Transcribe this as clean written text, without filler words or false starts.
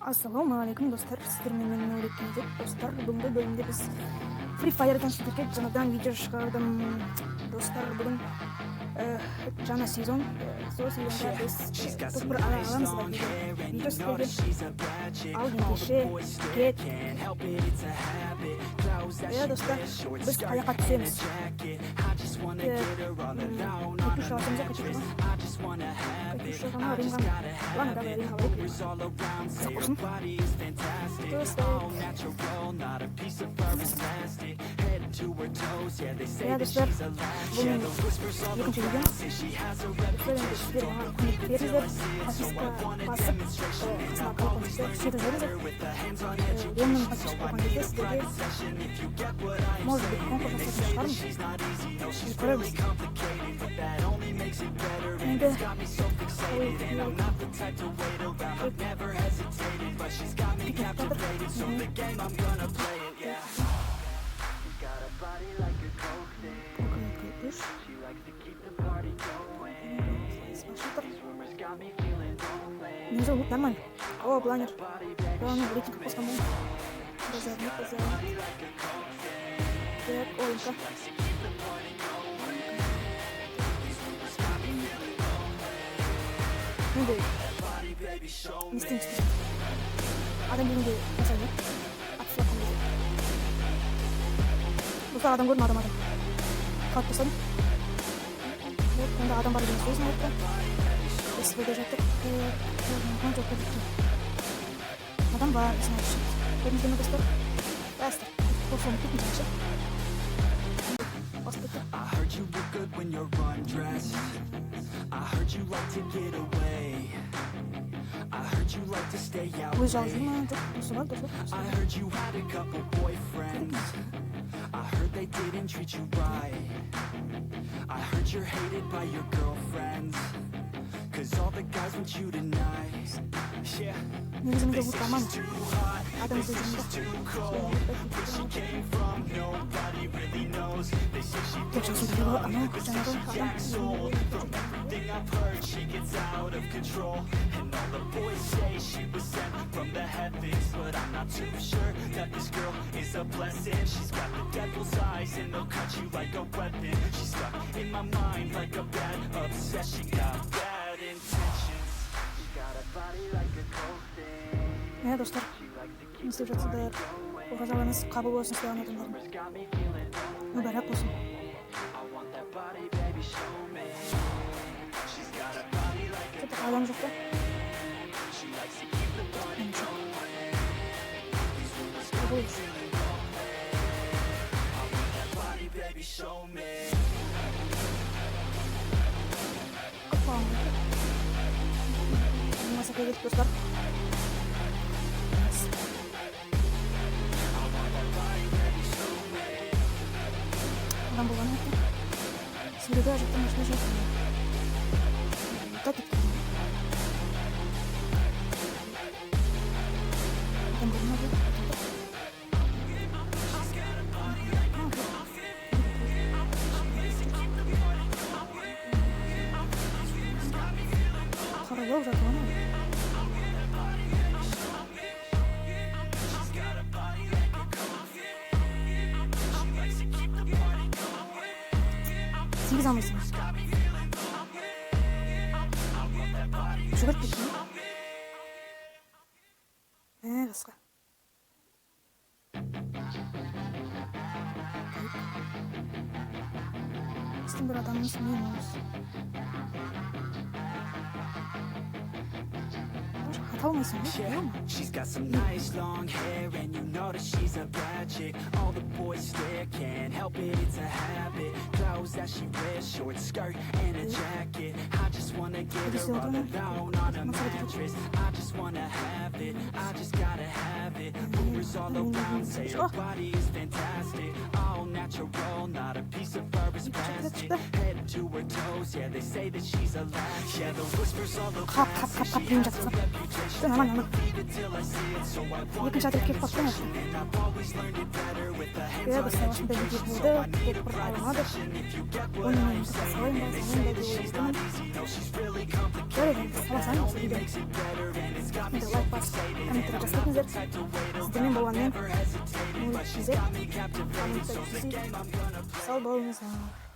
Ассалаумағалейкум достар, сіздер менен өрекендеп достар. Бүгінгі бөлімде біз Free Fire'дан сіздерге жаңадан видео шығардым. Достар, бүгін жаңа сезон, сол сезонда біз топ-1 аламыз ба видео сіздерге. Ал ендеше кет. Достар, біз аяққа түсеміз. Катюша атымызға Катюша. Катюшаға ринған. Ладно, давай ринға. Закусим. Достар, бүгін екінші видео. Сіздер маған көмек беріңіздер. Подписка басып, қасына колокольчикті түсіріңіздер. Оның подписка болған кезде сіздерге может быть конкурс жасайтын шығармын. Көреміз. Енді не зовут нормально. О, планер. Главное, в рейтинг пускай. Базарный. Так, Оленька. Ну да. Не стынь. Адам бүгінге жасайды. Атысылап қандай. Достар, адам көрдім, адам. Қалып тастадым. Онда адам бар деген сөзін айтты. Біз бірге жаттық. Адам бар, бізін айтшы. Көрдіңіздер ме достар? Бәстір. Қоршауын кетін жақшы. I heard you look good when you're undressed. I heard you like to get away. I heard you like to stay out late. I heard you had a couple boyfriends. I heard they didn't treat you right. I heard you're hated by your girlfriends. Cause all the guys want you tonight. Yeah. They say she's too hot, they say she's too cold. Where she came from, nobody really knows. They say she throws love, but say she got sold. From everything I've heard, she gets out of control. And all the boys say she was sent from the heavens. But I'm not too sure that this girl is a blessing. She's got the devil's eyes and they'll cut you like a weapon. She's stuck in my mind like a bad obsession. Got bad intentions. She got a body like a cold thing. Достар, не істеп жатсыздар? Оразаларыңыз қабыл болсын, сіздердің адамдарым. Мүбәрәк болсын. Что-то адам жоқ та? Қабыл болсын. Қаппағым жоқ. Маса келдік достар. Адам болған екен. Сөйлеуге ажықтан ешіне жоқ. Тәтіп. Адам болған екен. Қаралау жатыр оны. Сегіз алмайсың. Жүгіріп кетті ме? Қысқа. Сіздің бір адамыңыз мен өз. She's got some nice long hair and you know that she's a bad chick. All the boys stare, can't help it, it's a habit. Clothes that she wears, short skirt and a jacket. I just wanna get her all alone on a mattress. I just wanna have it, I just gotta have it. Rumors all around say her body is fantastic. All natural, not a piece of fur is plastic. Head to her toes, yeah, they say that she's a latch. Yeah, the whispers all around say she has a reputation. нормально. Екінші отрывке қоптың еді. Я баста осындай видео болды, деп бір алмады. Оны мен салайын ба, салайын ба деп ойластымын. Жарайды, саласаң осы видеоны. Енді лайк басып, комментарий жазсаңыздар. Сіздермен болғанмен, сау болыңыздар.